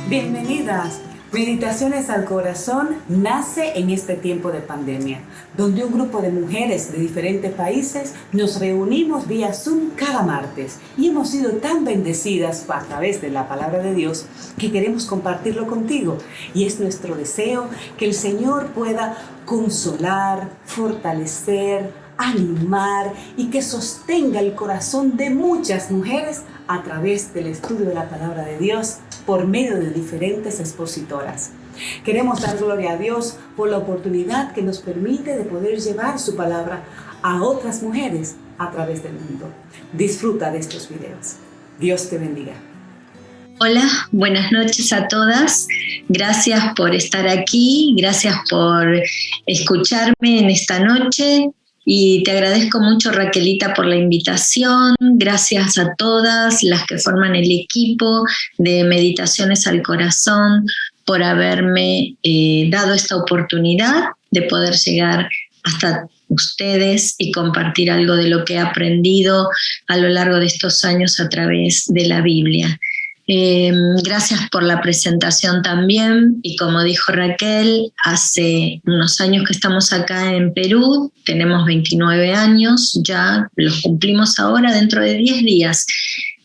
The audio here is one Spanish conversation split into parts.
Bienvenidas. Meditaciones al Corazón nace en este tiempo de pandemia, donde un grupo de mujeres de diferentes países nos reunimos vía Zoom cada martes y hemos sido tan bendecidas a través de la palabra de Dios que queremos compartirlo contigo. Y es nuestro deseo que el Señor pueda consolar, fortalecer, animar y que sostenga el corazón de muchas mujeres a través del estudio de la palabra de Dios por medio de diferentes expositoras. Queremos dar gloria a Dios por la oportunidad que nos permite de poder llevar su palabra a otras mujeres a través del mundo. Disfruta de estos videos. Dios te bendiga. Hola, buenas noches a todas. Gracias por estar aquí, gracias por escucharme en esta noche. Y te agradezco mucho, Raquelita, por la invitación. Gracias a todas las que forman el equipo de Meditaciones al Corazón por haberme dado esta oportunidad de poder llegar hasta ustedes y compartir algo de lo que he aprendido a lo largo de estos años a través de la Biblia. Gracias por la presentación también, y como dijo Raquel, hace unos años que estamos acá en Perú, tenemos 29 años, ya los cumplimos ahora dentro de 10 días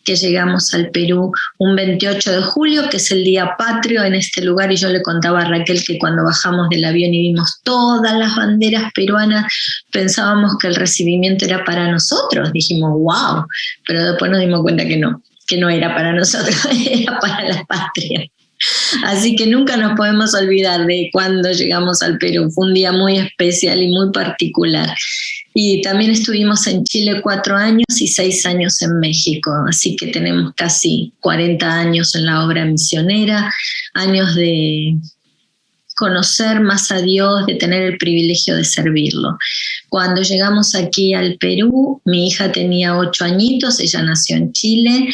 que llegamos al Perú, un 28 de julio, que es el día patrio en este lugar, y yo le contaba a Raquel que cuando bajamos del avión y vimos todas las banderas peruanas, pensábamos que el recibimiento era para nosotros, dijimos wow, pero después nos dimos cuenta que no era para nosotros, era para la patria. Así que nunca nos podemos olvidar de cuando llegamos al Perú. Fue un día muy especial y muy particular. Y también estuvimos en Chile 4 años y 6 años en México. Así que tenemos casi 40 años en la obra misionera, años de conocer más a Dios, de tener el privilegio de servirlo. Cuando llegamos aquí al Perú, mi hija tenía 8 añitos, ella nació en Chile,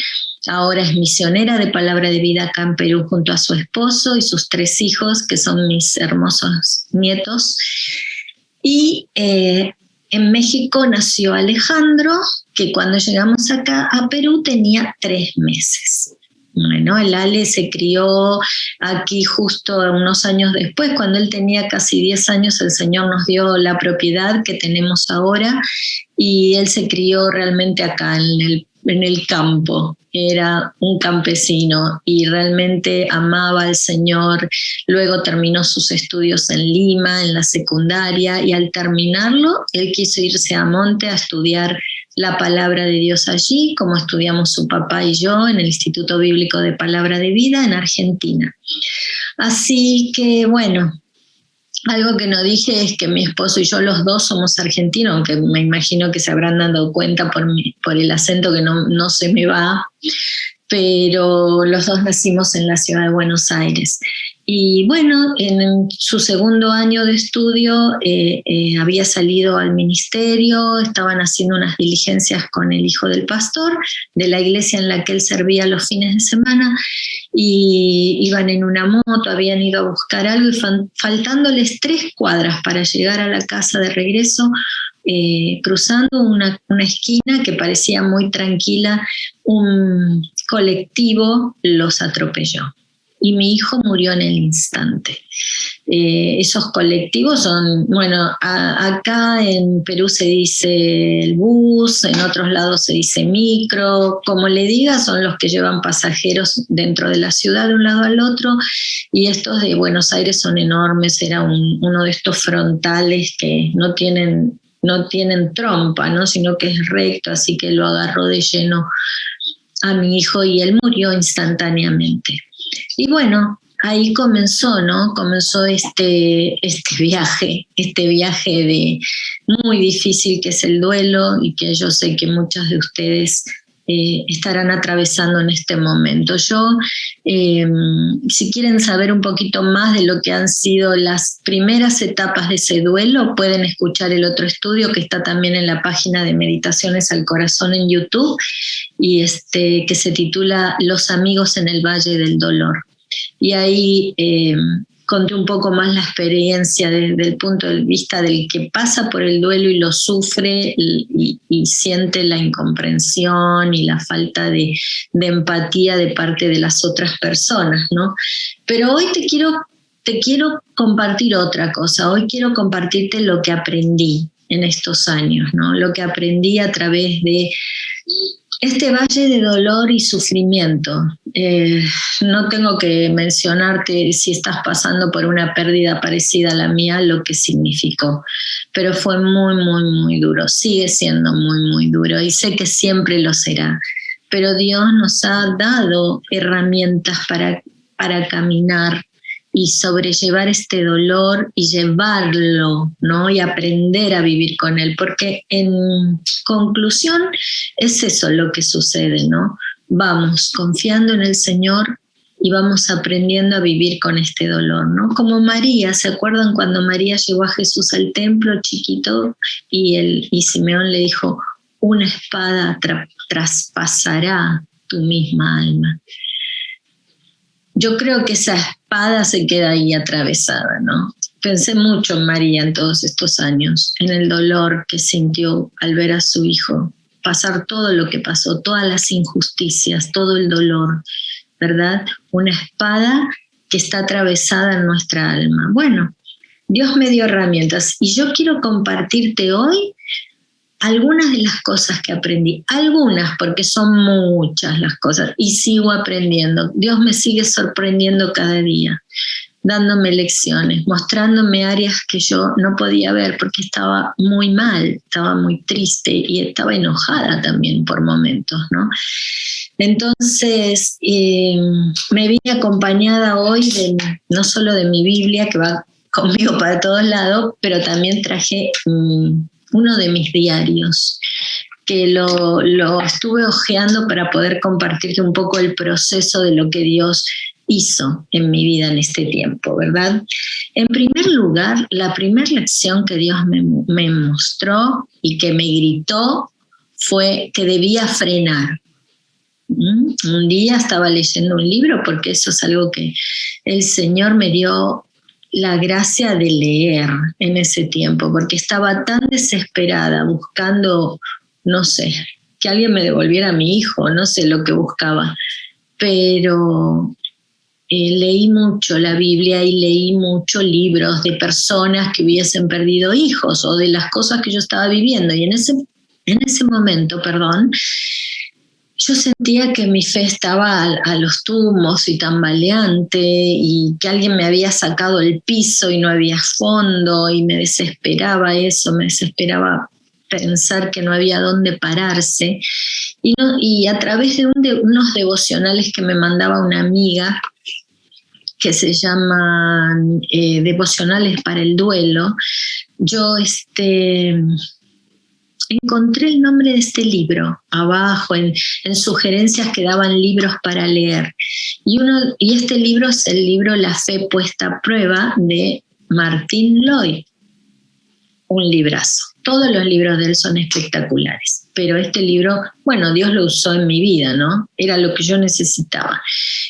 ahora es misionera de Palabra de Vida acá en Perú junto a su esposo y sus 3 hijos, que son mis hermosos nietos. Y en México nació Alejandro, que cuando llegamos acá a Perú tenía 3 meses. Bueno, el Ale se crió aquí justo unos años después, cuando él tenía casi 10 años, el Señor nos dio la propiedad que tenemos ahora y él se crió realmente acá en el campo. Era un campesino y realmente amaba al Señor. Luego terminó sus estudios en Lima, en la secundaria, y al terminarlo, él quiso irse a Monte a estudiar la palabra de Dios allí, como estudiamos su papá y yo en el Instituto Bíblico de Palabra de Vida en Argentina. Así que bueno, algo que no dije es que mi esposo y yo los dos somos argentinos, aunque me imagino que se habrán dado cuenta por el acento que no se me va, pero los dos nacimos en la ciudad de Buenos Aires. Y bueno, en su segundo año de estudio había salido al ministerio, estaban haciendo unas diligencias con el hijo del pastor de la iglesia en la que él servía los fines de semana, y iban en una moto, habían ido a buscar algo y faltándoles 3 cuadras para llegar a la casa de regreso, cruzando una esquina que parecía muy tranquila, un colectivo los atropelló. Y mi hijo murió en el instante. Esos colectivos son, bueno, acá en Perú se dice el bus, en otros lados se dice micro, como le diga, son los que llevan pasajeros dentro de la ciudad de un lado al otro, y estos de Buenos Aires son enormes, era uno de estos frontales que no tienen trompa, ¿no? Sino que es recto, así que lo agarró de lleno a mi hijo y él murió instantáneamente. Y bueno, ahí comenzó, ¿no? Comenzó este viaje de muy difícil que es el duelo, y que yo sé que muchas de ustedes estarán atravesando en este momento. Si quieren saber un poquito más de lo que han sido las primeras etapas de ese duelo, pueden escuchar el otro estudio que está también en la página de Meditaciones al Corazón en YouTube, y que se titula Los amigos en el Valle del Dolor. Y ahí conté un poco más la experiencia desde el punto de vista del que pasa por el duelo y lo sufre y siente la incomprensión y la falta de empatía de parte de las otras personas, ¿no? Pero hoy te quiero compartir otra cosa. Hoy quiero compartirte lo que aprendí en estos años, ¿no? Lo que aprendí a través de este valle de dolor y sufrimiento. No tengo que mencionarte, si estás pasando por una pérdida parecida a la mía, lo que significó. Pero fue muy, muy, muy duro. Sigue siendo muy, muy duro y sé que siempre lo será. Pero Dios nos ha dado herramientas para caminar y sobrellevar este dolor y llevarlo, ¿no? Y aprender a vivir con él, porque en conclusión es eso lo que sucede, ¿no? Vamos confiando en el Señor y vamos aprendiendo a vivir con este dolor, ¿no? Como María, ¿se acuerdan cuando María llevó a Jesús al templo chiquito y Simeón le dijo, una espada traspasará tu misma alma? Yo creo que esa espada se queda ahí atravesada, ¿no? Pensé mucho en María en todos estos años, en el dolor que sintió al ver a su hijo pasar todo lo que pasó, todas las injusticias, todo el dolor, ¿verdad? Una espada que está atravesada en nuestra alma. Bueno, Dios me dio herramientas y yo quiero compartirte hoy algunas de las cosas que aprendí, algunas porque son muchas las cosas y sigo aprendiendo. Dios me sigue sorprendiendo cada día, dándome lecciones, mostrándome áreas que yo no podía ver porque estaba muy mal, estaba muy triste y estaba enojada también por momentos, ¿no? Entonces me vine acompañada hoy no solo de mi Biblia, que va conmigo para todos lados, pero también traje uno de mis diarios, que lo estuve hojeando para poder compartirte un poco el proceso de lo que Dios hizo en mi vida en este tiempo, ¿verdad? En primer lugar, la primera lección que Dios me mostró y que me gritó fue que debía frenar. Un día estaba leyendo un libro, porque eso es algo que el Señor me dio la gracia de leer en ese tiempo, porque estaba tan desesperada buscando, no sé, que alguien me devolviera a mi hijo, no sé lo que buscaba, pero leí mucho la Biblia y leí muchos libros de personas que hubiesen perdido hijos o de las cosas que yo estaba viviendo, y en ese momento, yo sentía que mi fe estaba a los tumbos y tambaleante, y que alguien me había sacado el piso y no había fondo, y me desesperaba eso, me desesperaba pensar que no había dónde pararse. Y a través de unos devocionales que me mandaba una amiga, que se llaman Devocionales para el Duelo, yo encontré el nombre de este libro abajo, en sugerencias que daban libros para leer. Y este libro es el libro La Fe Puesta a Prueba de Martín Lloyd. Un librazo. Todos los libros de él son espectaculares, pero este libro, bueno, Dios lo usó en mi vida, ¿no? Era lo que yo necesitaba.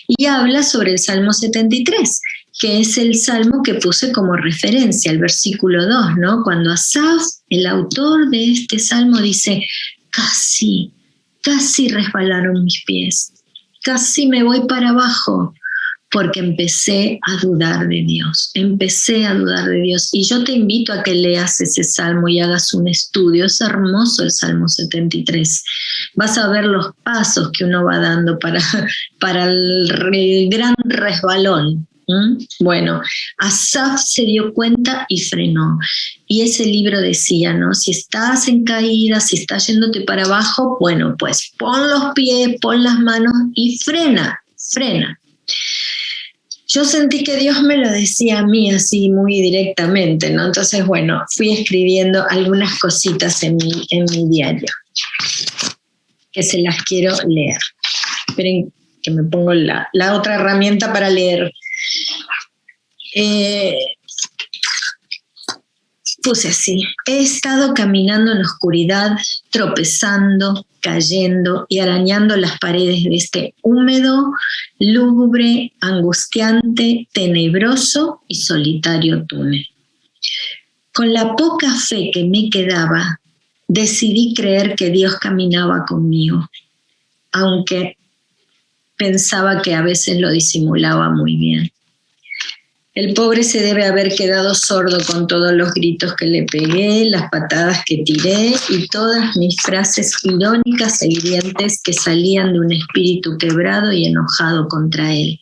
Y habla sobre el Salmo 73, que es el salmo que puse como referencia, el versículo 2, ¿no? Cuando Asaf, el autor de este salmo, dice, casi resbalaron mis pies, casi me voy para abajo, porque empecé a dudar de Dios. Y yo te invito a que leas ese salmo y hagas un estudio. Es hermoso el Salmo 73. Vas a ver los pasos que uno va dando para el gran resbalón. Bueno, Asaf se dio cuenta y frenó. Y ese libro decía, ¿no? Si estás en caída, si estás yéndote para abajo, bueno, pues pon los pies, pon las manos y frena. Yo sentí que Dios me lo decía a mí así muy directamente, ¿no? Entonces, bueno, fui escribiendo algunas cositas en mi diario, que se las quiero leer. Esperen que me pongo la otra herramienta para leer. puse así: he estado caminando en la oscuridad, tropezando, cayendo y arañando las paredes de este húmedo, lúgubre, angustiante, tenebroso y solitario túnel. Con la poca fe que me quedaba, decidí creer que Dios caminaba conmigo, aunque pensaba que a veces lo disimulaba muy bien. El pobre se debe haber quedado sordo con todos los gritos que le pegué, las patadas que tiré y todas mis frases irónicas e hirientes que salían de un espíritu quebrado y enojado contra él.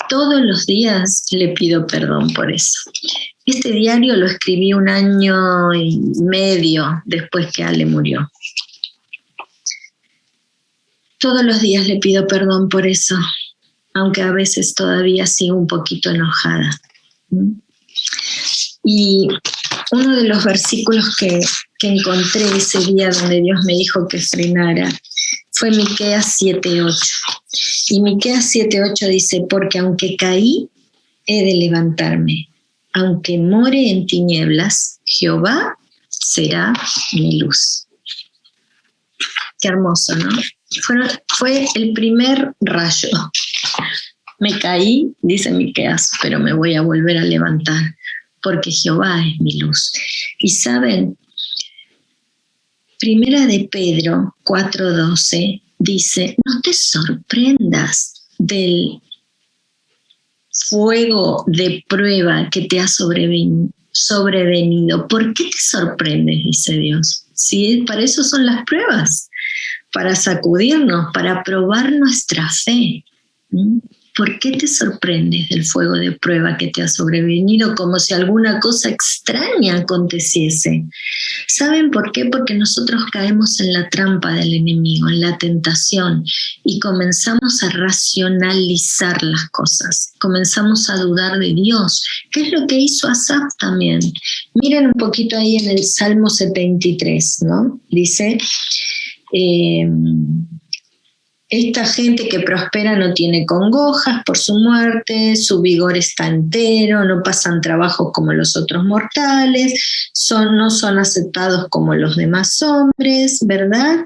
Todos los días le pido perdón por eso. Este diario lo escribí 1 año y medio después que Ale murió. Todos los días le pido perdón por eso, aunque a veces todavía sigo un poquito enojada. Y uno de los versículos que encontré ese día donde Dios me dijo que frenara fue Miqueas 7:8. Y Miqueas 7:8 dice: porque aunque caí, he de levantarme. Aunque more en tinieblas, Jehová será mi luz. Qué hermoso, ¿no? Fue el primer rayo. Me caí, dice Miqueas, pero me voy a volver a levantar, porque Jehová es mi luz. Y saben, Primera de Pedro 4:12 dice: no te sorprendas del fuego de prueba que te ha sobrevenido. ¿Por qué te sorprendes? Dice Dios. Sí, para eso son las pruebas, para sacudirnos, para probar nuestra fe. ¿Por qué te sorprendes del fuego de prueba que te ha sobrevenido como si alguna cosa extraña aconteciese? ¿Saben por qué? Porque nosotros caemos en la trampa del enemigo, en la tentación, y comenzamos a racionalizar las cosas, comenzamos a dudar de Dios, que es lo que hizo Asaf también. Miren un poquito ahí en el Salmo 73, ¿no? Dice: esta gente que prospera no tiene congojas por su muerte, su vigor está entero, no pasan trabajos como los otros mortales, no son aceptados como los demás hombres, ¿verdad?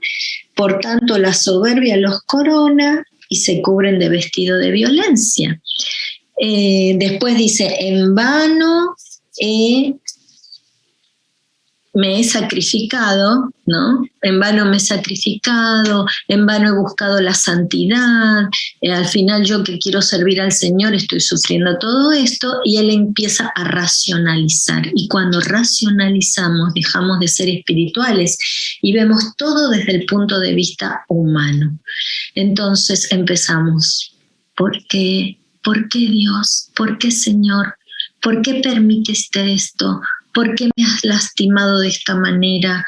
Por tanto, la soberbia los corona y se cubren de vestido de violencia. Después dice: en vano me he sacrificado, ¿no? En vano me he sacrificado, en vano he buscado la santidad, al final yo que quiero servir al Señor estoy sufriendo todo esto, y él empieza a racionalizar. Y cuando racionalizamos dejamos de ser espirituales y vemos todo desde el punto de vista humano. Entonces empezamos: ¿por qué? ¿Por qué Dios? ¿Por qué Señor? ¿Por qué permitiste esto? ¿Por qué me has lastimado de esta manera?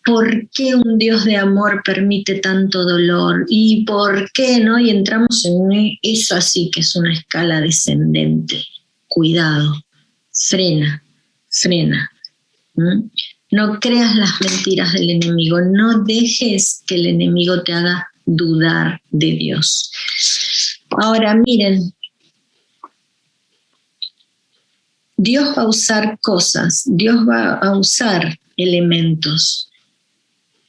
¿Por qué un Dios de amor permite tanto dolor? ¿Y por qué no? Y entramos en eso así, que es una escala descendente. Cuidado, frena. No creas las mentiras del enemigo, no dejes que el enemigo te haga dudar de Dios. Ahora miren, Dios va a usar cosas, Dios va a usar elementos.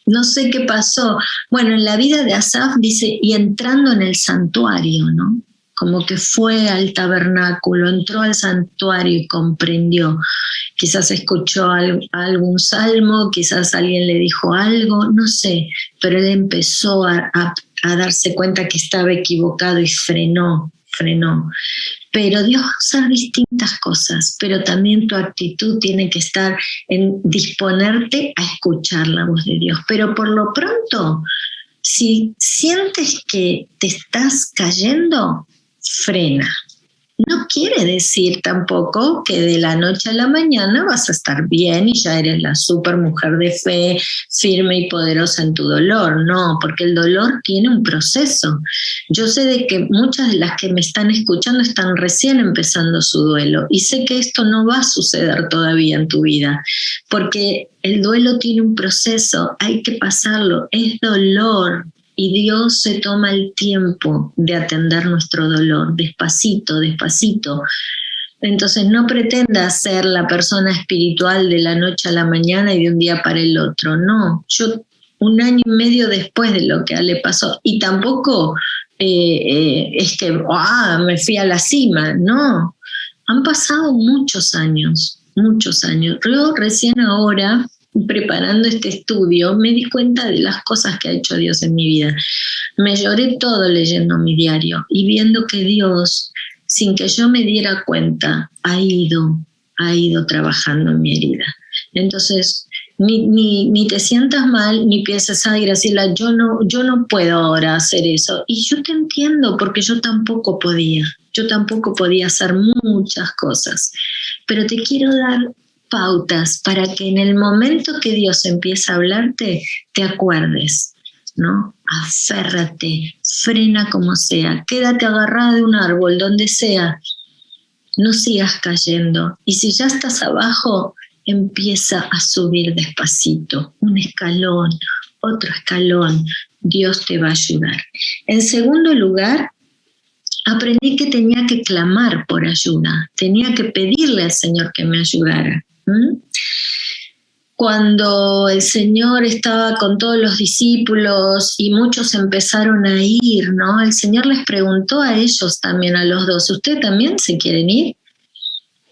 No sé qué pasó. Bueno, en la vida de Asaf dice: y entrando en el santuario, ¿no? Como que fue al tabernáculo, entró al santuario y comprendió. Quizás escuchó algún salmo, quizás alguien le dijo algo, no sé, pero él empezó a darse cuenta que estaba equivocado y frenó. Pero Dios va a usar distintas cosas, pero también tu actitud tiene que estar en disponerte a escuchar la voz de Dios. Pero por lo pronto, si sientes que te estás cayendo, frena. No quiere decir tampoco que de la noche a la mañana vas a estar bien y ya eres la super mujer de fe, firme y poderosa en tu dolor. No, porque el dolor tiene un proceso. Yo sé de que muchas de las que me están escuchando están recién empezando su duelo y sé que esto no va a suceder todavía en tu vida, porque el duelo tiene un proceso, hay que pasarlo, es dolor. Y Dios se toma el tiempo de atender nuestro dolor, despacito. Entonces no pretendas ser la persona espiritual de la noche a la mañana y de un día para el otro. No, yo 1 año y medio después de lo que le pasó, y tampoco es que me fui a la cima, no. Han pasado muchos años. Yo recién ahora, preparando este estudio, me di cuenta de las cosas que ha hecho Dios en mi vida. Me lloré todo leyendo mi diario y viendo que Dios, sin que yo me diera cuenta, ha ido trabajando en mi herida. Entonces, ni te sientas mal, ni pienses, ay, Graciela, yo no puedo ahora hacer eso. Y yo te entiendo, porque yo tampoco podía hacer muchas cosas. Pero te quiero dar pautas para que en el momento que Dios empieza a hablarte, te acuerdes, ¿no? Aférrate, frena como sea, quédate agarrada de un árbol, donde sea, no sigas cayendo. Y si ya estás abajo, empieza a subir despacito, un escalón, otro escalón, Dios te va a ayudar. En segundo lugar, aprendí que tenía que clamar por ayuda, tenía que pedirle al Señor que me ayudara. Cuando el Señor estaba con todos los discípulos y muchos empezaron a ir, ¿no? El Señor les preguntó a ellos también, a los 12, ¿ustedes también se quieren ir?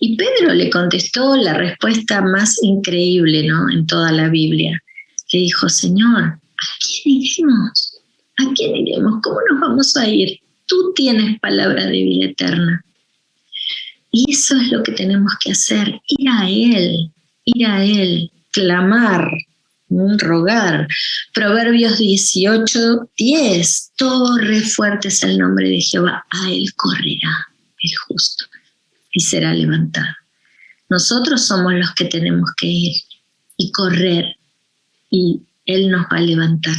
Y Pedro le contestó la respuesta más increíble, ¿no? En toda la Biblia. Le dijo, Señor, ¿a quién iremos? ¿A quién iremos? ¿Cómo nos vamos a ir? Tú tienes palabra de vida eterna. Y eso es lo que tenemos que hacer, ir a Él, clamar, rogar. Proverbios 18:10, torre fuerte es el nombre de Jehová, a Él correrá el justo y será levantado. Nosotros somos los que tenemos que ir y correr, y Él nos va a levantar.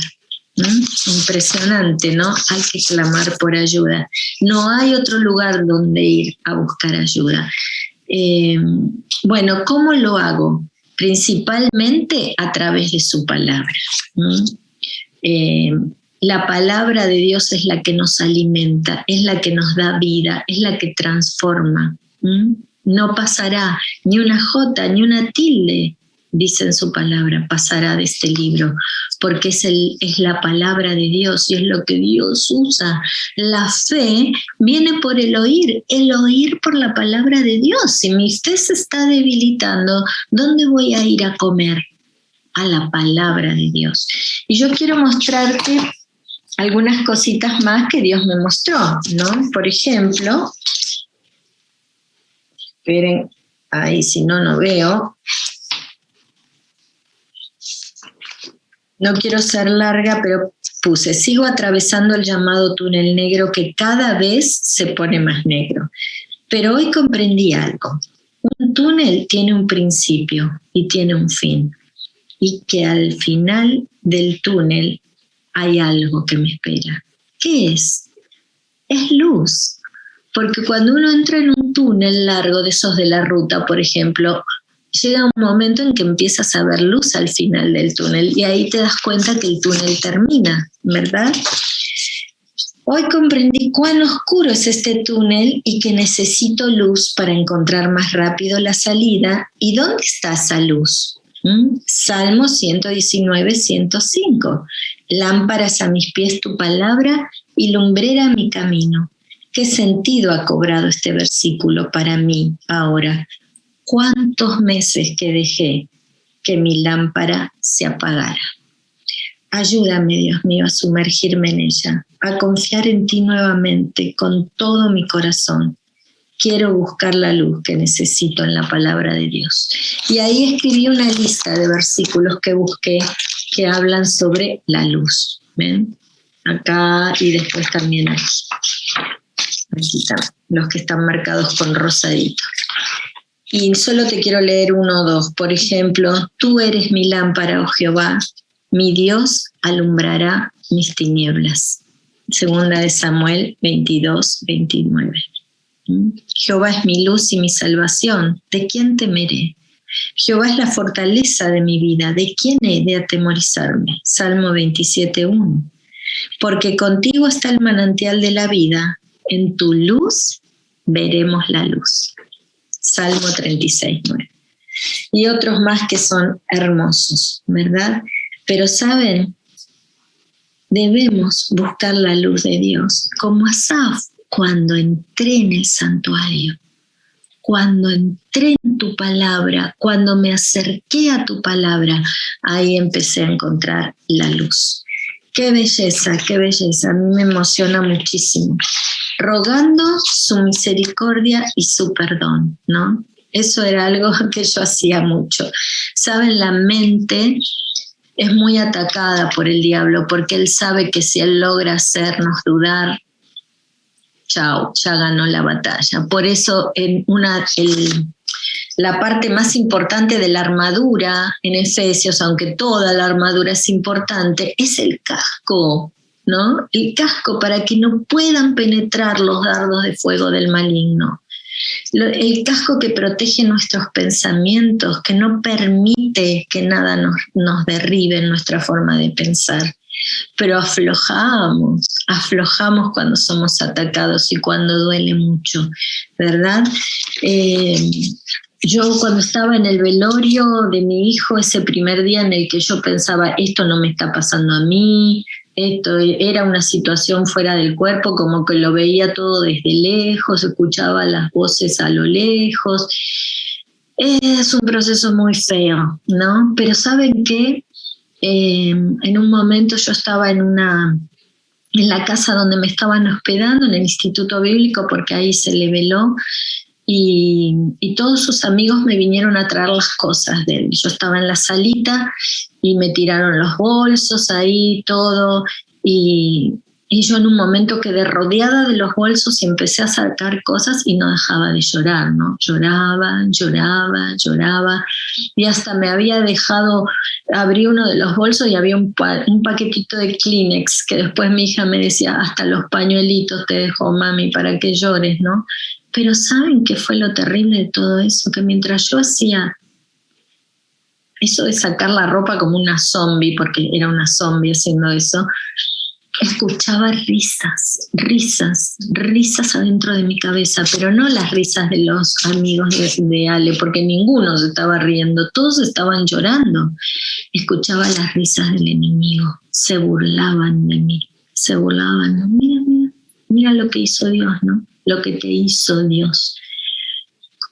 Impresionante, ¿no? Hay que clamar por ayuda. No hay otro lugar donde ir a buscar ayuda. Bueno, ¿cómo lo hago? Principalmente a través de su palabra. La palabra de Dios es la que nos alimenta, es la que nos da vida, es la que transforma. No pasará ni una jota ni una tilde, dice en su palabra, pasará de este libro, porque es la palabra de Dios y es lo que Dios usa. La fe viene por el oír por la palabra de Dios. Si mi fe se está debilitando, ¿dónde voy a ir a comer? A la palabra de Dios. Y yo quiero mostrarte algunas cositas más que Dios me mostró, ¿no? Por ejemplo, esperen, ahí si no veo. No quiero ser larga, pero puse, sigo atravesando el llamado túnel negro que cada vez se pone más negro. Pero hoy comprendí algo. Un túnel tiene un principio y tiene un fin. Y que al final del túnel hay algo que me espera. ¿Qué es? Es luz. Porque cuando uno entra en un túnel largo de esos de la ruta, por ejemplo, llega un momento en que empiezas a ver luz al final del túnel y ahí te das cuenta que el túnel termina, ¿verdad? Hoy comprendí cuán oscuro es este túnel y que necesito luz para encontrar más rápido la salida. ¿Y dónde está esa luz? Salmo 119, 105. Lámparas a mis pies tu palabra y lumbrera mi camino. ¿Qué sentido ha cobrado este versículo para mí ahora? ¿Cuántos meses que dejé que mi lámpara se apagara? Ayúdame, Dios mío, a sumergirme en ella, a confiar en ti nuevamente con todo mi corazón. Quiero buscar la luz que necesito en la palabra de Dios. Y ahí escribí una lista de versículos que busqué que hablan sobre la luz. ¿Ven? Acá y después también aquí. Aquí están los que están marcados con rosadito. Y solo te quiero leer 1 o 2. Por ejemplo, tú eres mi lámpara, oh Jehová, mi Dios alumbrará mis tinieblas. 2 de Samuel 22, 29. Jehová es mi luz y mi salvación, ¿de quién temeré? Jehová es la fortaleza de mi vida, ¿de quién he de atemorizarme? Salmo 27, 1. Porque contigo está el manantial de la vida, en tu luz veremos la luz. Salmo 36:9. Y otros más que son hermosos, ¿verdad? Pero ¿saben? Debemos buscar la luz de Dios, como Asaf cuando entré en el santuario, cuando entré en tu palabra, cuando me acerqué a tu palabra, ahí empecé a encontrar la luz. Qué belleza, a mí me emociona muchísimo. Rogando su misericordia y su perdón, ¿no? Eso era algo que yo hacía mucho. Saben, la mente es muy atacada por el diablo porque él sabe que si él logra hacernos dudar, chao, ya ganó la batalla. Por eso la parte más importante de la armadura en Efesios, aunque toda la armadura es importante, es el casco, ¿no? El casco para que no puedan penetrar los dardos de fuego del maligno. El casco que protege nuestros pensamientos, que no permite que nada nos derribe en nuestra forma de pensar. Pero aflojamos cuando somos atacados y cuando duele mucho, ¿verdad? Yo cuando estaba en el velorio de mi hijo, ese primer día en el que yo pensaba, esto no me está pasando a mí, esto era una situación fuera del cuerpo, como que lo veía todo desde lejos, escuchaba las voces a lo lejos. Es un proceso muy feo, ¿no? Pero ¿saben qué? En un momento yo estaba en la casa donde me estaban hospedando, en el Instituto Bíblico, porque ahí se le veló, y todos sus amigos me vinieron a traer las cosas de él. Yo estaba en la salita y me tiraron los bolsos ahí, todo, y yo en un momento quedé rodeada de los bolsos y empecé a sacar cosas y no dejaba de llorar, ¿no? Lloraba, y hasta me había dejado, abrí uno de los bolsos y había un paquetito de Kleenex, que después mi hija me decía, hasta los pañuelitos te dejó mami para que llores, ¿no? Pero ¿saben qué fue lo terrible de todo eso? Que mientras yo hacía eso de sacar la ropa como una zombie, porque era una zombie haciendo eso, escuchaba risas adentro de mi cabeza, pero no las risas de los amigos de Ale, porque ninguno se estaba riendo, todos estaban llorando. Escuchaba las risas del enemigo, se burlaban de mí, ¿no? Mira lo que hizo Dios, ¿no? Lo que te hizo Dios.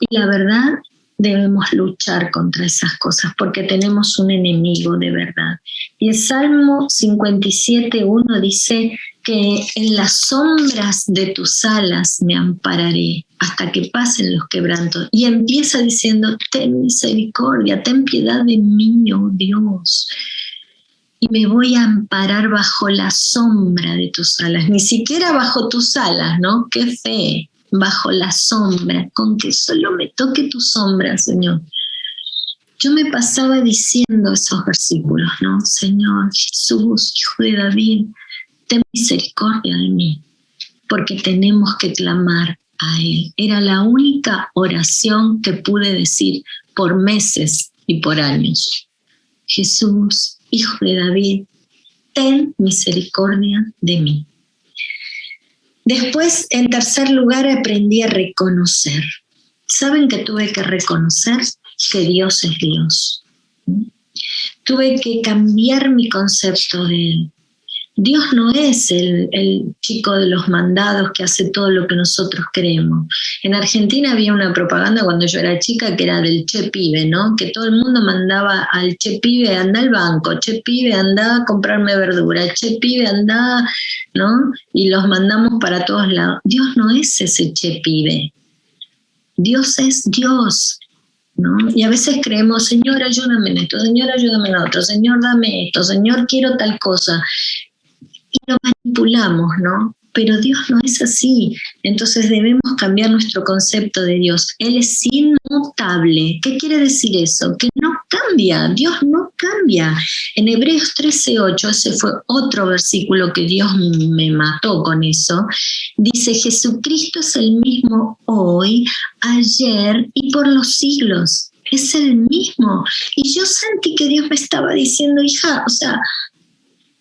Y la verdad, debemos luchar contra esas cosas porque tenemos un enemigo de verdad. Y el Salmo 57:1 dice que en las sombras de tus alas me ampararé hasta que pasen los quebrantos. Y empieza diciendo, ten misericordia, ten piedad de mí, oh Dios. Y me voy a amparar bajo la sombra de tus alas. Ni siquiera bajo tus alas, ¿no? ¡Qué fe! Bajo la sombra, con que solo me toque tu sombra, Señor. Yo me pasaba diciendo esos versículos, ¿no? Señor Jesús, Hijo de David, ten misericordia de mí, porque tenemos que clamar a Él. Era la única oración que pude decir por meses y por años. Jesús, Hijo de David, ten misericordia de mí. Después, en tercer lugar, aprendí a reconocer. ¿Saben que tuve que reconocer? Que Dios es Dios. Tuve que cambiar mi concepto de Él. Dios no es el chico de los mandados que hace todo lo que nosotros creemos. En Argentina había una propaganda cuando yo era chica que era del Che Pibe, ¿no? Que todo el mundo mandaba al Che Pibe, anda al banco, Che Pibe, anda a comprarme verdura, Che Pibe, anda, ¿no? Y los mandamos para todos lados. Dios no es ese Che Pibe. Dios es Dios, ¿no? Y a veces creemos, Señor, ayúdame en esto, Señor, ayúdame en otro, Señor, dame esto, Señor, quiero tal cosa. Y lo manipulamos, ¿no? Pero Dios no es así. Entonces debemos cambiar nuestro concepto de Dios. Él es inmutable. ¿Qué quiere decir eso? Que no cambia. Dios no cambia. En Hebreos 13:8, ese fue otro versículo que Dios me mató con eso. Dice, Jesucristo es el mismo hoy, ayer y por los siglos. Es el mismo. Y yo sentí que Dios me estaba diciendo, hija, o sea,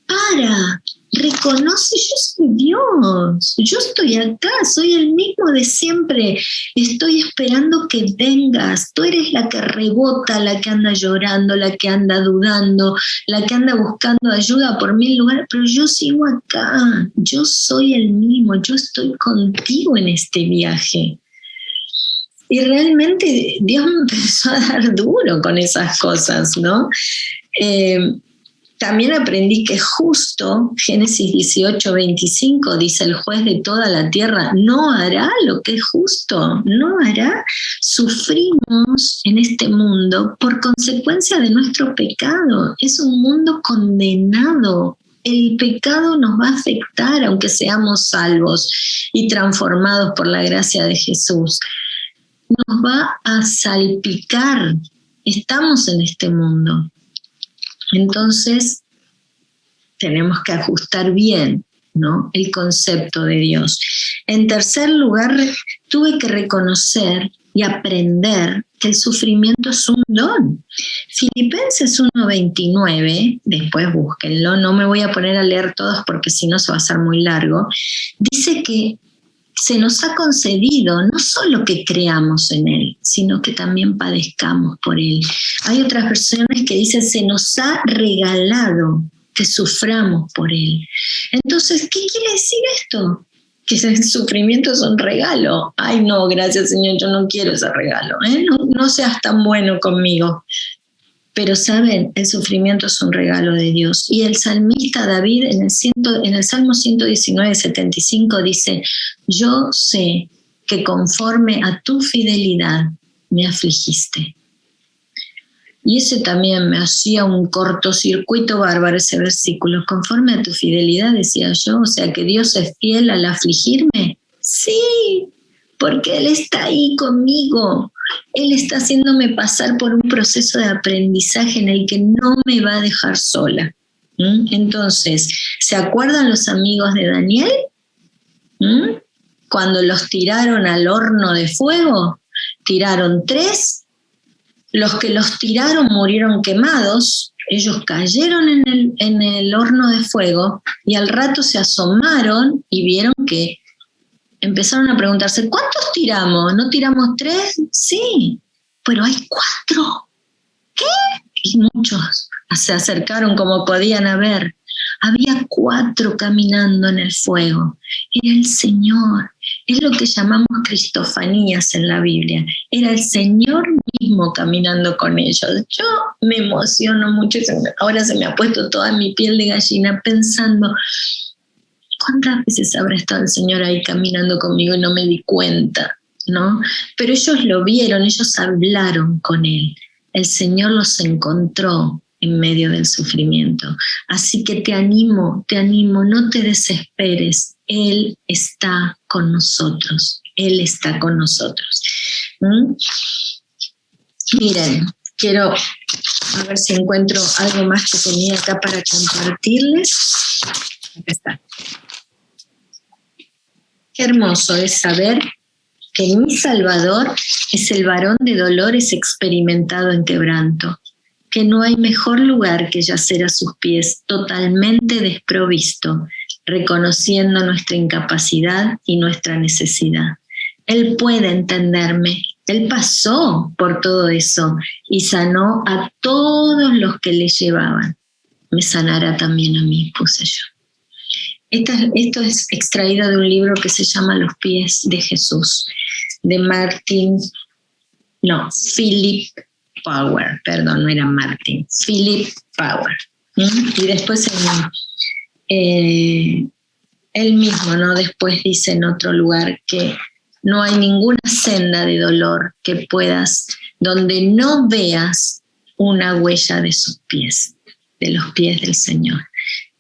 para. reconoce, yo soy Dios, yo estoy acá, soy el mismo de siempre, estoy esperando que vengas, tú eres la que rebota, la que anda llorando, la que anda dudando, la que anda buscando ayuda por 1000 lugares, pero yo sigo acá, yo soy el mismo, yo estoy contigo en este viaje. Y realmente Dios me empezó a dar duro con esas cosas, ¿no? También aprendí que justo, Génesis 18:25, dice el juez de toda la tierra, no hará lo que es justo, no hará. Sufrimos en este mundo por consecuencia de nuestro pecado. Es un mundo condenado. El pecado nos va a afectar aunque seamos salvos y transformados por la gracia de Jesús. Nos va a salpicar. Estamos en este mundo. Entonces, tenemos que ajustar bien, ¿no?, el concepto de Dios. En tercer lugar, tuve que reconocer y aprender que el sufrimiento es un don. Filipenses 1:29, después búsquenlo, no me voy a poner a leer todos porque si no se va a hacer muy largo, dice que se nos ha concedido no solo que creamos en Él, sino que también padezcamos por Él. Hay otras versiones que dicen se nos ha regalado que suframos por Él. Entonces, ¿qué quiere decir esto? Que el sufrimiento es un regalo. Ay, no, gracias Señor, yo no quiero ese regalo. No seas tan bueno conmigo. Pero saben, el sufrimiento es un regalo de Dios. Y el salmista David en el Salmo 119:75 dice, yo sé que conforme a tu fidelidad me afligiste. Y ese también me hacía un cortocircuito bárbaro ese versículo. Conforme a tu fidelidad, decía yo, o sea que Dios es fiel al afligirme. Sí, porque Él está ahí conmigo. Él está haciéndome pasar por un proceso de aprendizaje en el que no me va a dejar sola. Entonces, ¿se acuerdan los amigos de Daniel? Cuando los tiraron al horno de fuego, tiraron 3, los que los tiraron murieron quemados, ellos cayeron en el horno de fuego y al rato se asomaron y vieron que empezaron a preguntarse, ¿cuántos tiramos? ¿No tiramos 3? Sí, pero hay 4. ¿Qué? Y muchos se acercaron como podían a ver. Había 4 caminando en el fuego. Era el Señor. Es lo que llamamos cristofanías en la Biblia. Era el Señor mismo caminando con ellos. Yo me emociono mucho. Ahora se me ha puesto toda mi piel de gallina pensando, ¿cuántas veces habrá estado el Señor ahí caminando conmigo y no me di cuenta? ¿No? Pero ellos lo vieron, ellos hablaron con Él. El Señor los encontró en medio del sufrimiento. Así que te animo, no te desesperes. Él está con nosotros. Él está con nosotros. Miren, quiero a ver si encuentro algo más que tenía acá para compartirles. Acá está. Qué hermoso es saber que mi Salvador es el varón de dolores experimentado en quebranto, que no hay mejor lugar que yacer a sus pies totalmente desprovisto, reconociendo nuestra incapacidad y nuestra necesidad. Él puede entenderme, Él pasó por todo eso y sanó a todos los que le llevaban. Me sanará también a mí, puse yo. Esto es extraído de un libro que se llama Los pies de Jesús, de Philip Power, perdón, no era Martin, Philip Power. Y después él mismo, ¿no? Después dice en otro lugar que no hay ninguna senda de dolor que puedas, donde no veas una huella de sus pies, de los pies del Señor.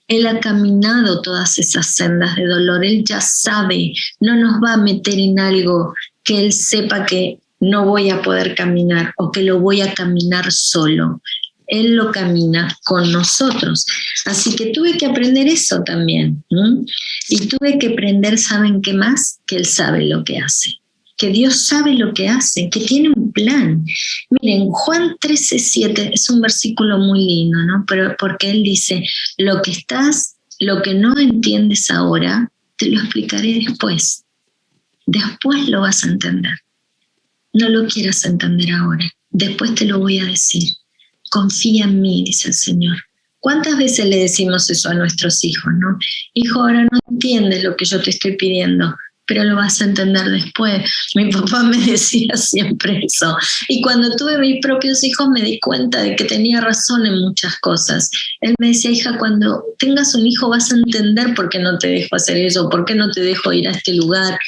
Él ha caminado todas esas sendas de dolor, Él ya sabe, no nos va a meter en algo que Él sepa que no voy a poder caminar o que lo voy a caminar solo. Él lo camina con nosotros. Así que tuve que aprender eso también. Y tuve que aprender, ¿saben qué más? Que Él sabe lo que hace. Que Dios sabe lo que hace, que tiene un plan. Miren, Juan 13:7 es un versículo muy lindo, ¿no? Pero porque Él dice, lo que estás lo que no entiendes ahora, te lo explicaré después. Después lo vas a entender. No lo quieras entender ahora. Después te lo voy a decir. Confía en mí, dice el Señor. ¿Cuántas veces le decimos eso a nuestros hijos, no? Hijo, ahora no entiendes lo que yo te estoy pidiendo, pero lo vas a entender después. Mi papá me decía siempre eso. Y cuando tuve mis propios hijos me di cuenta de que tenía razón en muchas cosas. Él me decía, hija, cuando tengas un hijo vas a entender por qué no te dejo hacer eso, por qué no te dejo ir a este lugar,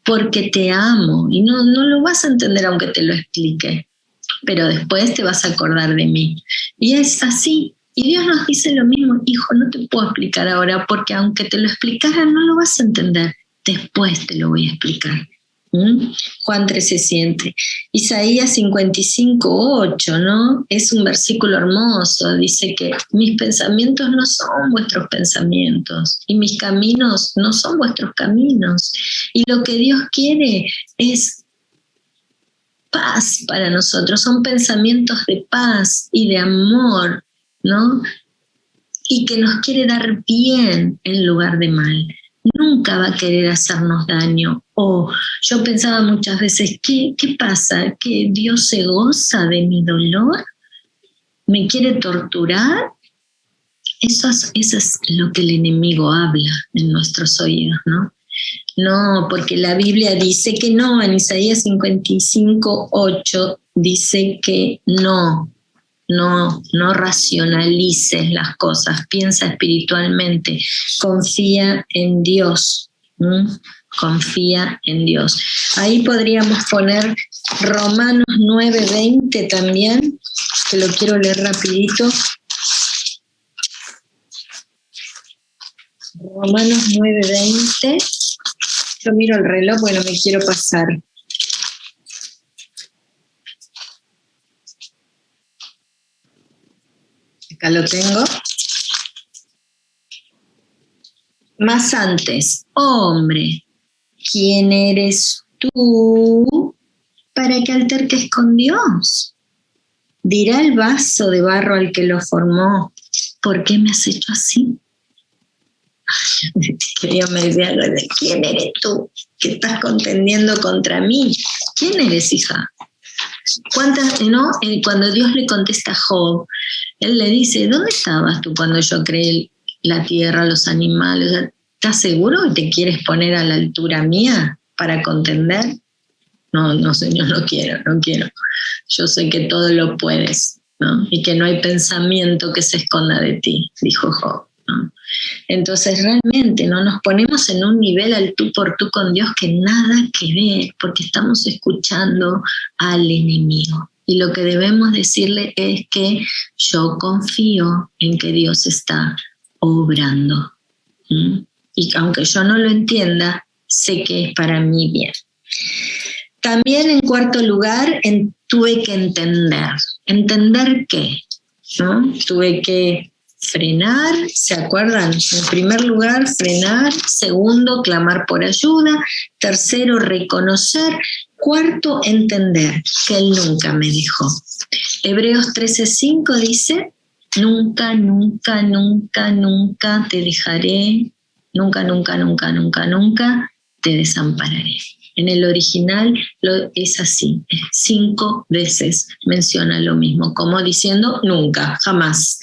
porque te amo. Y no lo vas a entender aunque te lo explique, pero después te vas a acordar de mí. Y es así. Y Dios nos dice lo mismo, hijo, no te puedo explicar ahora, porque aunque te lo explicara no lo vas a entender. Después te lo voy a explicar. Juan 13:7. Isaías 55:8, ¿no? Es un versículo hermoso. Dice que mis pensamientos no son vuestros pensamientos y mis caminos no son vuestros caminos. Y lo que Dios quiere es paz para nosotros. Son pensamientos de paz y de amor, ¿no? Y que nos quiere dar bien en lugar de mal. Nunca va a querer hacernos daño. Yo pensaba muchas veces, ¿qué pasa? ¿Que Dios se goza de mi dolor? ¿Me quiere torturar? Eso es lo que el enemigo habla en nuestros oídos, ¿no? No, porque la Biblia dice que no. En Isaías 55:8 dice que no racionalices las cosas, piensa espiritualmente, confía en Dios, confía en Dios. Ahí podríamos poner Romanos 9:20 también, que lo quiero leer rapidito. Romanos 9:20. Yo miro el reloj, bueno, me quiero pasar. Acá lo tengo. Más antes, hombre, ¿quién eres tú para que alterques con Dios? Dirá el vaso de barro al que lo formó, ¿por qué me has hecho así? Que Dios me decía, ¿quién eres tú que estás contendiendo contra mí? ¿Quién eres, hija? ¿Cuántas, no? Cuando Dios le contesta a Job, él le dice, ¿dónde estabas tú cuando yo creé la tierra, los animales? ¿Estás seguro que te quieres poner a la altura mía para contender? No, Señor, no quiero. Yo sé que todo lo puedes, ¿no? Y que no hay pensamiento que se esconda de ti, dijo Job, ¿no? Entonces realmente no nos ponemos en un nivel al tú por tú con Dios que nada que ver, porque estamos escuchando al enemigo. Y lo que debemos decirle es que yo confío en que Dios está obrando. Y aunque yo no lo entienda, sé que es para mi bien. También en cuarto lugar, tuve que entender. ¿Entender qué? ¿No? Tuve que frenar, ¿se acuerdan? En primer lugar, frenar. Segundo, clamar por ayuda. Tercero, reconocer. Cuarto, entender que Él nunca me dejó. Hebreos 13:5 dice, nunca te dejaré, nunca te desampararé. En el original es así, 5 veces menciona lo mismo, como diciendo nunca, jamás.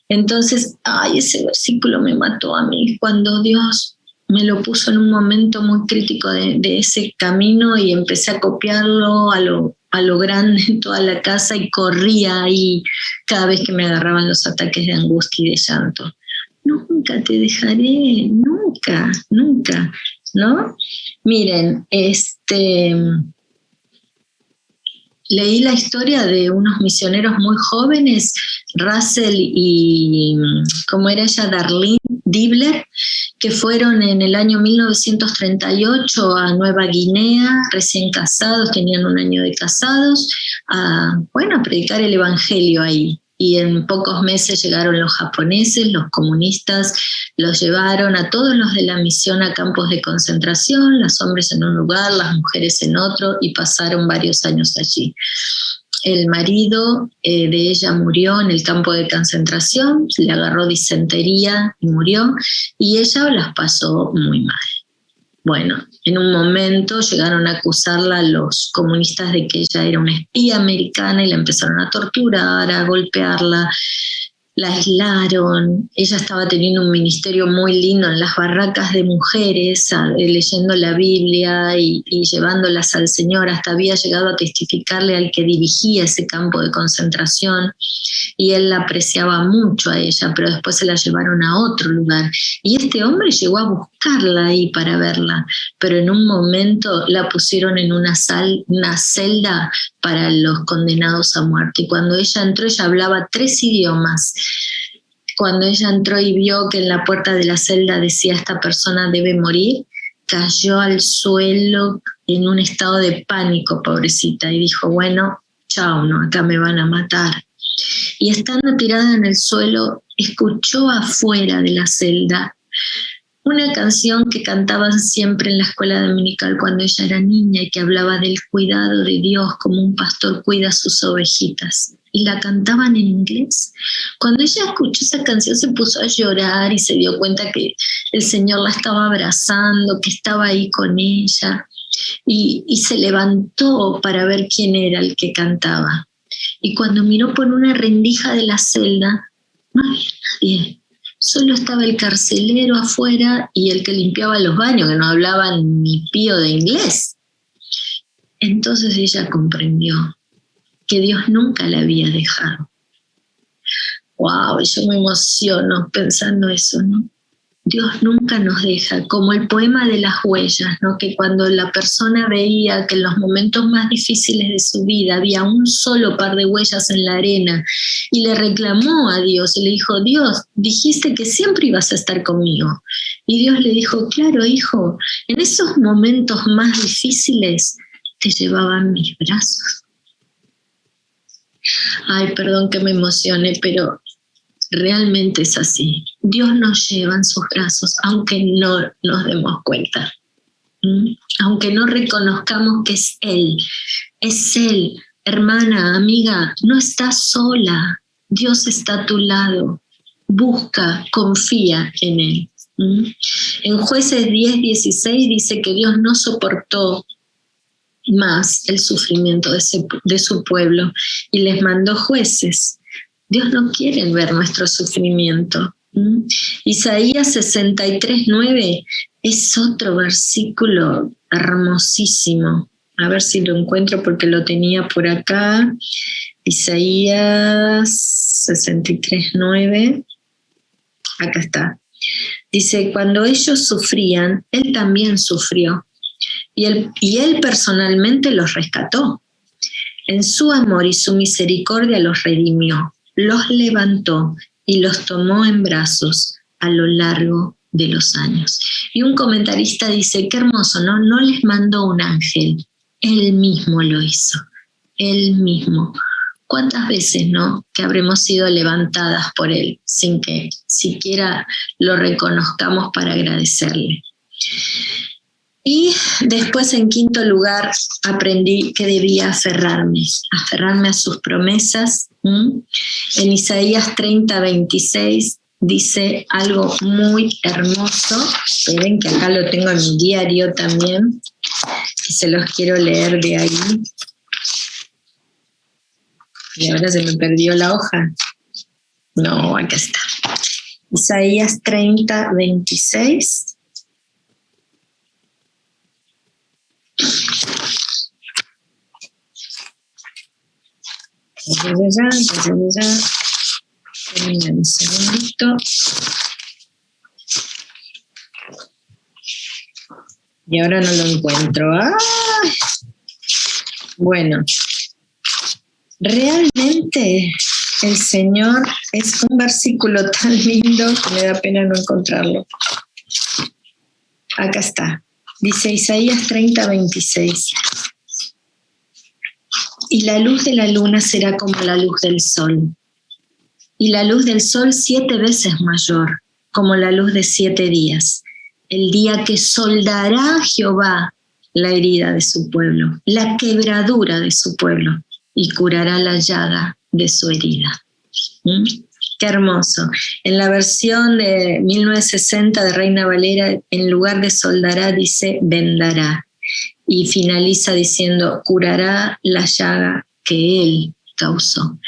Entonces, ese versículo me mató a mí cuando Dios me lo puso en un momento muy crítico de ese camino y empecé a copiarlo a lo grande en toda la casa y corría ahí cada vez que me agarraban los ataques de angustia y de llanto. Nunca te dejaré, nunca, ¿no? Miren, leí la historia de unos misioneros muy jóvenes, Russell y, ¿cómo era ella? Darlene Dibler, que fueron en el año 1938 a Nueva Guinea, recién casados, tenían 1 año de casados, a predicar el evangelio ahí. Y en pocos meses llegaron los japoneses, los comunistas, los llevaron a todos los de la misión a campos de concentración, los hombres en un lugar, las mujeres en otro, y pasaron varios años allí. el marido de ella murió en el campo de concentración, le agarró disentería y murió, y ella las pasó muy mal. Bueno, en un momento llegaron a acusarla los comunistas de que ella era una espía americana y la empezaron a torturar, a golpearla. La aislaron, ella estaba teniendo un ministerio muy lindo en las barracas de mujeres, leyendo la Biblia y llevándolas al Señor, hasta había llegado a testificarle al que dirigía ese campo de concentración, y él la apreciaba mucho a ella, pero después se la llevaron a otro lugar, y este hombre llegó a buscarla ahí para verla, pero en un momento la pusieron en una celda para los condenados a muerte, y cuando ella entró, ella hablaba 3 idiomas. Cuando ella entró y vio que en la puerta de la celda decía esta persona debe morir, cayó al suelo en un estado de pánico, pobrecita, y dijo, bueno, chao, no, acá me van a matar. Y estando tirada en el suelo, escuchó afuera de la celda una canción que cantaban siempre en la escuela dominical cuando ella era niña y que hablaba del cuidado de Dios como un pastor cuida sus ovejitas. Y la cantaban en inglés. Cuando ella escuchó esa canción se puso a llorar y se dio cuenta que el Señor la estaba abrazando, que estaba ahí con ella. Y se levantó para ver quién era el que cantaba. Y cuando miró por una rendija de la celda, no había nadie. Solo estaba el carcelero afuera y el que limpiaba los baños, que no hablaban ni pío de inglés. Entonces ella comprendió que Dios nunca la había dejado. ¡Wow! Yo me emociono pensando eso, ¿no? Dios nunca nos deja, como el poema de las huellas, ¿no? Que cuando la persona veía que en los momentos más difíciles de su vida había un solo par de huellas en la arena y le reclamó a Dios y le dijo, Dios, dijiste que siempre ibas a estar conmigo. Y Dios le dijo, claro, hijo, en esos momentos más difíciles te llevaban mis brazos. Ay, perdón que me emocione, pero realmente es así. Dios nos lleva en sus brazos, aunque no nos demos cuenta. Aunque no reconozcamos que es Él. Es Él. Hermana, amiga, no estás sola. Dios está a tu lado. Busca, confía en Él. En Jueces 10:16 dice que Dios no soportó más el sufrimiento de su pueblo y les mandó jueces. Dios no quiere ver nuestro sufrimiento. Isaías 63:9 es otro versículo hermosísimo. A ver si lo encuentro porque lo tenía por acá. Isaías 63:9. Acá está. Dice, cuando ellos sufrían, Él también sufrió. Y él personalmente los rescató. En su amor y su misericordia los redimió, los levantó y los tomó en brazos a lo largo de los años. Y un comentarista dice, qué hermoso, ¿no? No les mandó un ángel, Él mismo lo hizo, Él mismo. ¿Cuántas veces, no, que habremos sido levantadas por Él sin que siquiera lo reconozcamos para agradecerle? Y después, en quinto lugar, aprendí que debía aferrarme a sus promesas. En Isaías 30:26 dice algo muy hermoso. Esperen que acá lo tengo en mi diario también, y se los quiero leer de ahí. Y ahora se me perdió la hoja. No, acá está. Isaías 30:26. Un segundito. Y ahora no lo encuentro. ¡Ah! Bueno, realmente el Señor es un versículo tan lindo que me da pena no encontrarlo. Acá está. Dice Isaías 30:26. Y la luz de la luna será como la luz del sol. Y la luz del sol 7 veces mayor, como la luz de 7 días. El día que soldará Jehová la herida de su pueblo, la quebradura de su pueblo. y curará la llaga de su herida. Qué hermoso. En la versión de 1960 de Reina Valera, en lugar de soldará, dice vendará. Y finaliza diciendo, curará la llaga que él causó.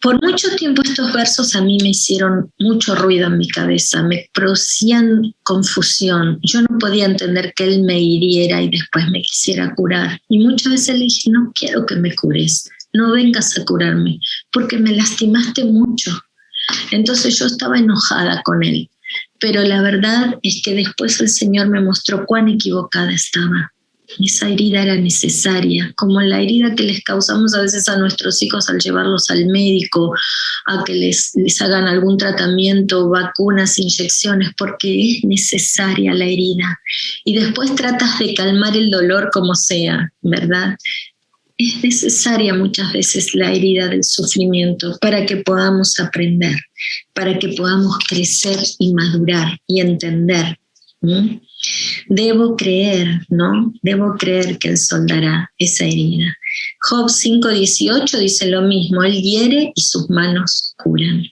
Por mucho tiempo estos versos a mí me hicieron mucho ruido en mi cabeza, me producían confusión. Yo no podía entender que él me hiriera y después me quisiera curar. Y muchas veces le dije, no quiero que me cures, no vengas a curarme, porque me lastimaste mucho. Entonces yo estaba enojada con él. Pero la verdad es que después el Señor me mostró cuán equivocada estaba. Esa herida era necesaria, como la herida que les causamos a veces a nuestros hijos al llevarlos al médico, a que les hagan algún tratamiento, vacunas, inyecciones, porque es necesaria la herida. Y después tratas de calmar el dolor como sea, ¿verdad? Es necesaria muchas veces la herida del sufrimiento para que podamos aprender, para que podamos crecer y madurar y entender. Debo creer, ¿no? Debo creer que Él soldará esa herida. Job 5:18 dice lo mismo, Él hiere y sus manos curan.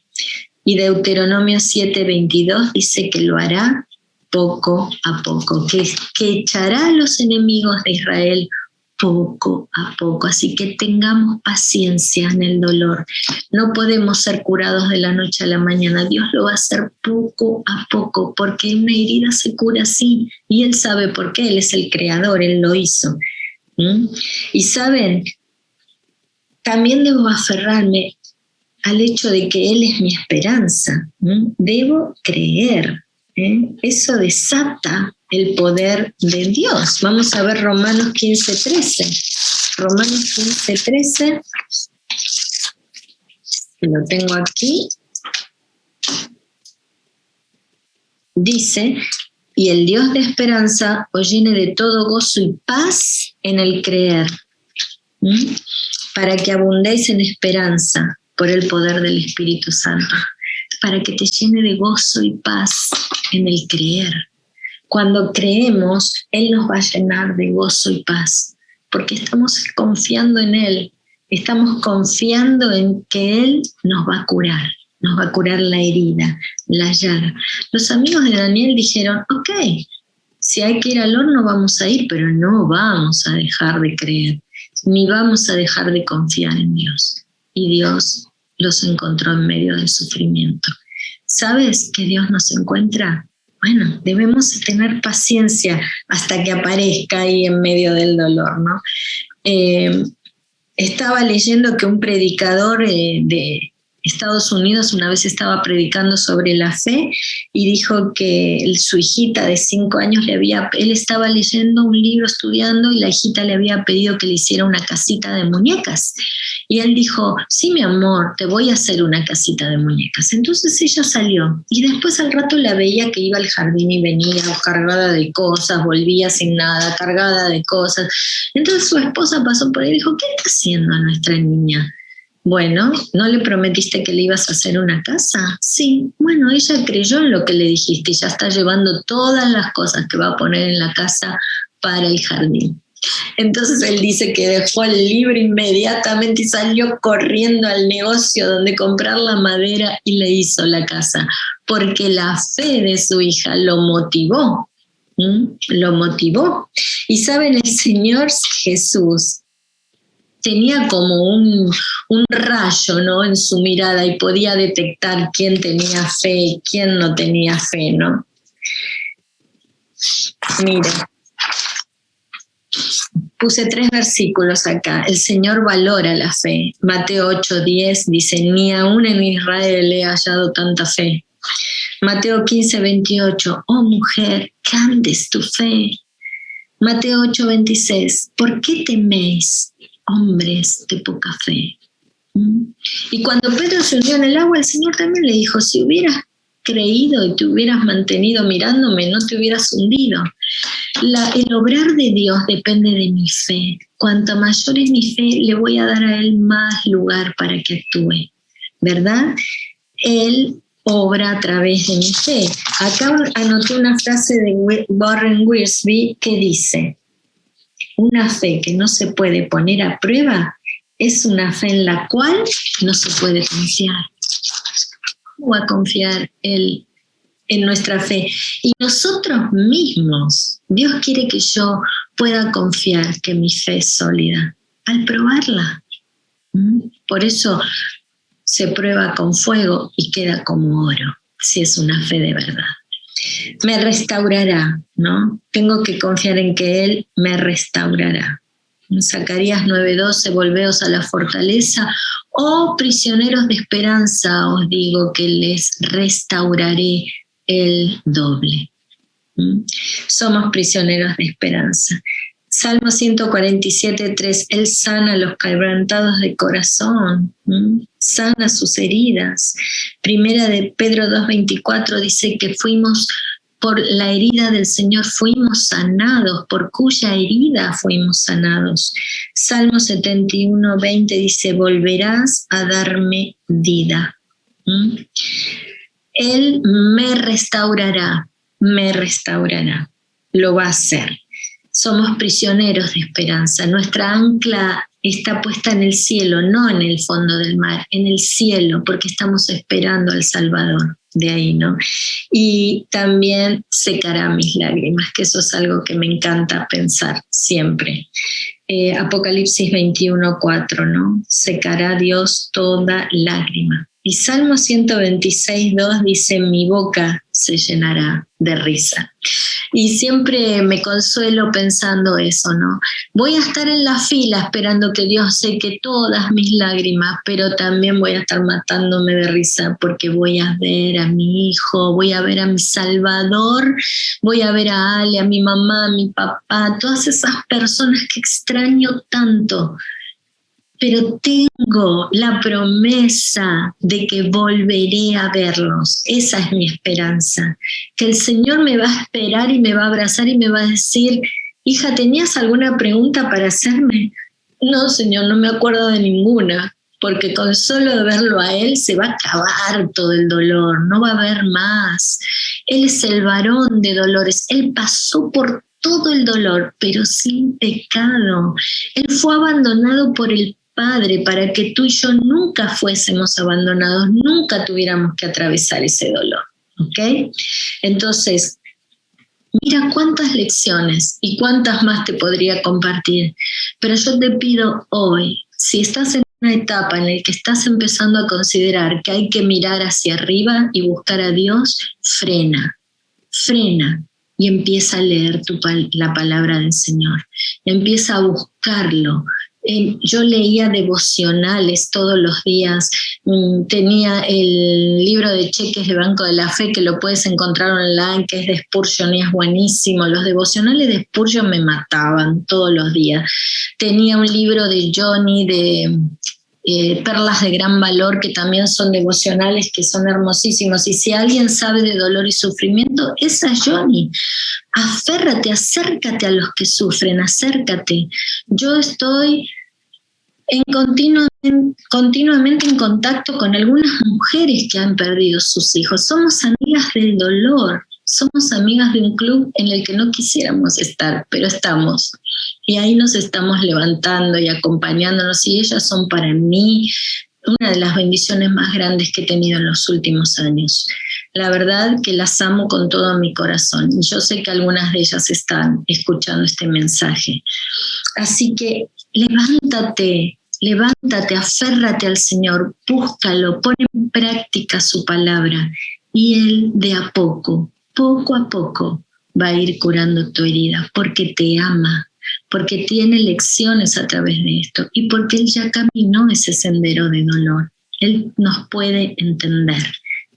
Y Deuteronomio 7:22 dice que lo hará poco a poco, que echará a los enemigos de Israel poco a poco. Así que tengamos paciencia en el dolor. No podemos ser curados de la noche a la mañana. Dios lo va a hacer poco a poco, porque una herida se cura así. Y Él sabe por qué. Él es el creador, Él lo hizo. Y saben, también debo aferrarme al hecho de que Él es mi esperanza. Debo creer. Eso desata el poder de Dios. Vamos a ver Romanos 15:13. Romanos 15:13. Lo tengo aquí. Dice, y el Dios de esperanza os llene de todo gozo y paz en el creer, para que abundéis en esperanza por el poder del Espíritu Santo. Para que te llene de gozo y paz en el creer. Cuando creemos, Él nos va a llenar de gozo y paz, porque estamos confiando en Él, estamos confiando en que Él nos va a curar la herida, la llaga. Los amigos de Daniel dijeron, ok, si hay que ir al horno vamos a ir, pero no vamos a dejar de creer, ni vamos a dejar de confiar en Dios. Y Dios los encontró en medio del sufrimiento. ¿Sabes que Dios nos encuentra? Bueno, debemos tener paciencia hasta que aparezca ahí en medio del dolor, ¿no? Estaba leyendo que un predicador de Estados Unidos una vez estaba predicando sobre la fe y dijo que su hijita de 5 años él estaba leyendo un libro, estudiando, y la hijita le había pedido que le hiciera una casita de muñecas. Y él dijo, sí, mi amor, te voy a hacer una casita de muñecas. Entonces ella salió y después al rato la veía que iba al jardín y venía cargada de cosas, volvía sin nada, cargada de cosas. Entonces su esposa pasó por ahí y dijo, ¿qué está haciendo nuestra niña? Bueno, ¿no le prometiste que le ibas a hacer una casa? Sí, bueno, ella creyó en lo que le dijiste y ya está llevando todas las cosas que va a poner en la casa para el jardín. Entonces él dice que dejó el libro inmediatamente y salió corriendo al negocio donde comprar la madera y le hizo la casa, porque la fe de su hija lo motivó. Lo motivó. Y saben, el Señor Jesús tenía como un rayo, ¿no?, en su mirada y podía detectar quién tenía fe y quién no tenía fe, ¿no? Mira, puse 3 versículos acá. El Señor valora la fe. Mateo 8:10 dice, ni aún en Israel he hallado tanta fe. Mateo 15:28, oh mujer, grande es tu fe. Mateo 8:26, ¿por qué teméis, hombres de poca fe? Y cuando Pedro se hundió en el agua, el Señor también le dijo, si hubieras creído y te hubieras mantenido mirándome, no te hubieras hundido. El obrar de Dios depende de mi fe. Cuanto mayor es mi fe, le voy a dar a Él más lugar para que actúe, ¿verdad? Él obra a través de mi fe. Acá anoté una frase de Warren Wiersbe que dice, una fe que no se puede poner a prueba es una fe en la cual no se puede confiar. ¿Cómo va a confiar Él en nuestra fe? Y nosotros mismos, Dios quiere que yo pueda confiar que mi fe es sólida al probarla. Por eso se prueba con fuego y queda como oro, si es una fe de verdad. Me restaurará, ¿no? Tengo que confiar en que Él me restaurará. En Zacarías 9:12, volveos a la fortaleza, oh prisioneros de esperanza, os digo que les restauraré el doble. Somos prisioneros de esperanza. Salmo 147:3, Él sana a los quebrantados de corazón, sana sus heridas. Primera de Pedro 2:24 dice que fuimos por la herida del Señor, fuimos sanados, por cuya herida fuimos sanados. Salmo 71:20 dice, volverás a darme vida. Él me restaurará, lo va a hacer. Somos prisioneros de esperanza. Nuestra ancla está puesta en el cielo, no en el fondo del mar, en el cielo, porque estamos esperando al Salvador. De ahí, ¿no? Y también secará mis lágrimas, que eso es algo que me encanta pensar siempre. Apocalipsis 21:4, ¿no? Secará Dios toda lágrima. Y Salmo 126:2 dice, mi boca se llenará de risa. Y siempre me consuelo pensando eso, ¿no? Voy a estar en la fila esperando que Dios seque todas mis lágrimas, pero también voy a estar matándome de risa porque voy a ver a mi hijo, voy a ver a mi Salvador, voy a ver a Ale, a mi mamá, a mi papá, todas esas personas que extraño tanto. Pero tengo la promesa de que volveré a verlos. Esa es mi esperanza. Que el Señor me va a esperar y me va a abrazar y me va a decir, hija, ¿tenías alguna pregunta para hacerme? No, Señor, no me acuerdo de ninguna, porque con solo verlo a Él se va a acabar todo el dolor, no va a haber más. Él es el varón de dolores, Él pasó por todo el dolor, pero sin pecado. Él fue abandonado por el Padre, para que tú y yo nunca fuésemos abandonados, nunca tuviéramos que atravesar ese dolor, ¿ok? Entonces, mira cuántas lecciones y cuántas más te podría compartir, pero yo te pido hoy, si estás en una etapa en la que estás empezando a considerar que hay que mirar hacia arriba y buscar a Dios, frena y empieza a leer la palabra del Señor, empieza a buscarlo. Yo leía devocionales todos los días, tenía el libro de cheques de Banco de la Fe que lo puedes encontrar online, que es de Spurgeon y es buenísimo. Los devocionales de Spurgeon me mataban todos los días. Tenía un libro de Johnny de Perlas de Gran Valor, que también son devocionales que son hermosísimos. Y si alguien sabe de dolor y sufrimiento, esa es Johnny. Aférrate, acércate a los que sufren, acércate. Yo estoy continuamente en contacto con algunas mujeres que han perdido sus hijos. Somos amigas del dolor, somos amigas de un club en el que no quisiéramos estar, pero estamos. Y ahí nos estamos levantando y acompañándonos, y ellas son para mí una de las bendiciones más grandes que he tenido en los últimos años. La verdad que las amo con todo mi corazón. Yo sé que algunas de ellas están escuchando este mensaje. Así que levántate, aférrate al Señor, búscalo, pon en práctica su palabra y Él de a poco a poco, va a ir curando tu herida porque te ama, porque tiene lecciones a través de esto y porque Él ya caminó ese sendero de dolor. Él nos puede entender,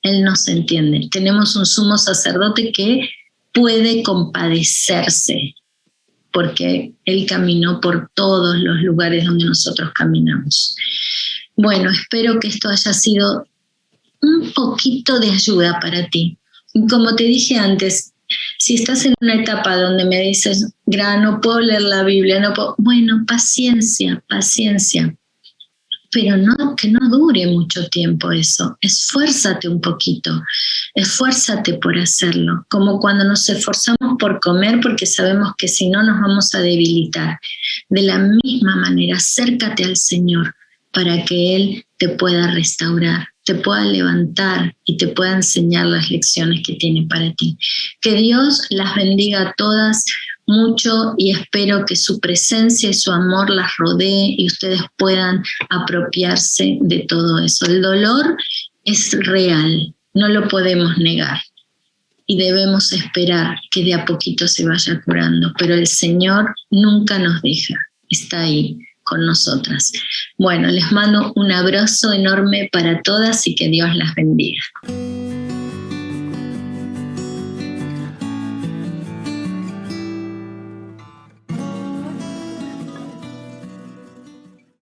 Él nos entiende. Tenemos un sumo sacerdote que puede compadecerse porque Él caminó por todos los lugares donde nosotros caminamos. Bueno, espero que esto haya sido un poquito de ayuda para ti. Y como te dije antes, si estás en una etapa donde me dices, Gra, no puedo leer la Biblia, no puedo, bueno, paciencia. pero que no dure mucho tiempo eso. Esfuérzate un poquito, esfuérzate por hacerlo, como cuando nos esforzamos por comer porque sabemos que si no nos vamos a debilitar. De la misma manera, acércate al Señor para que Él te pueda restaurar, te pueda levantar y te pueda enseñar las lecciones que tiene para ti. Que Dios las bendiga a todas mucho y espero que su presencia y su amor las rodee y ustedes puedan apropiarse de todo eso. El dolor es real, no lo podemos negar y debemos esperar que de a poquito se vaya curando, pero el Señor nunca nos deja, está ahí con nosotras. Bueno, les mando un abrazo enorme para todas y que Dios las bendiga.